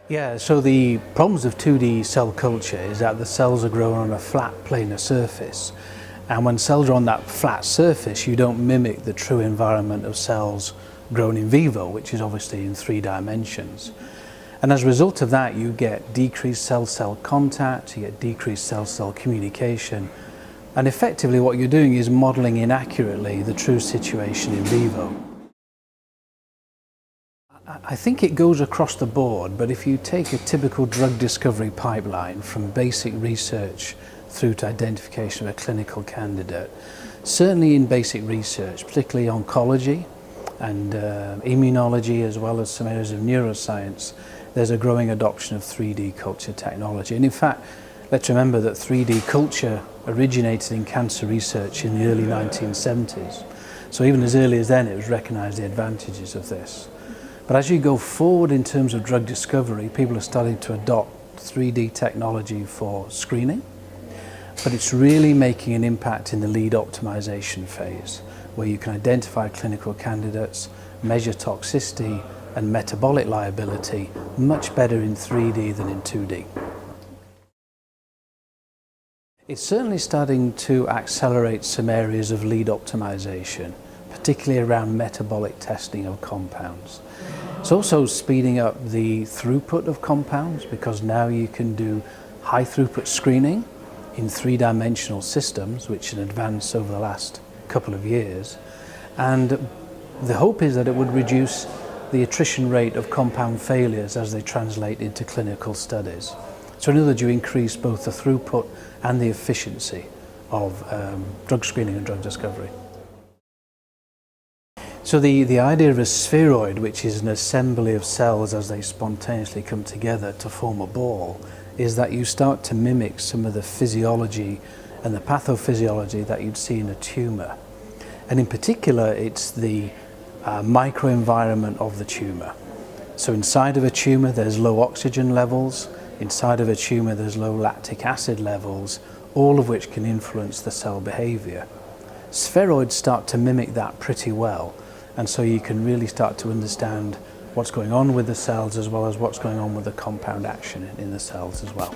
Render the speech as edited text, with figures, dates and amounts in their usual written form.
Yeah, so the problems of 2D cell culture is that the cells are grown on a flat planar surface. And when cells are on that flat surface, you don't mimic the true environment of cells grown in vivo, which is obviously in 3 dimensions. And as a result of that, you get decreased cell-cell contact, you get decreased cell-cell communication, and effectively what you're doing is modelling inaccurately the true situation in vivo. I think it goes across the board, but if you take a typical drug discovery pipeline from basic research through to identification of a clinical candidate, certainly in basic research, particularly oncology and immunology, as well as some areas of neuroscience, there's a growing adoption of 3D culture technology. And in fact, let's remember that 3D culture originated in cancer research in the early 1970s. So even as early as then, it was recognised the advantages of this. But as you go forward in terms of drug discovery, people are starting to adopt 3D technology for screening, but it's really making an impact in the lead optimization phase, where you can identify clinical candidates, measure toxicity and metabolic liability much better in 3D than in 2D. It's certainly starting to accelerate some areas of lead optimization, particularly around metabolic testing of compounds. It's also speeding up the throughput of compounds, because now you can do high throughput screening in 3-dimensional systems, which is an advance over the last couple of years. And the hope is that it would reduce the attrition rate of compound failures as they translate into clinical studies. So in other words, you increase both the throughput and the efficiency of drug screening and drug discovery. So the idea of a spheroid, which is an assembly of cells as they spontaneously come together to form a ball, is that you start to mimic some of the physiology and the pathophysiology that you'd see in a tumour. And in particular, it's the microenvironment of the tumour. So inside of a tumour there's low oxygen levels, inside of a tumour there's low lactic acid levels, all of which can influence the cell behaviour. Spheroids start to mimic that pretty well, and so you can really start to understand what's going on with the cells as well as what's going on with the compound action in the cells as well.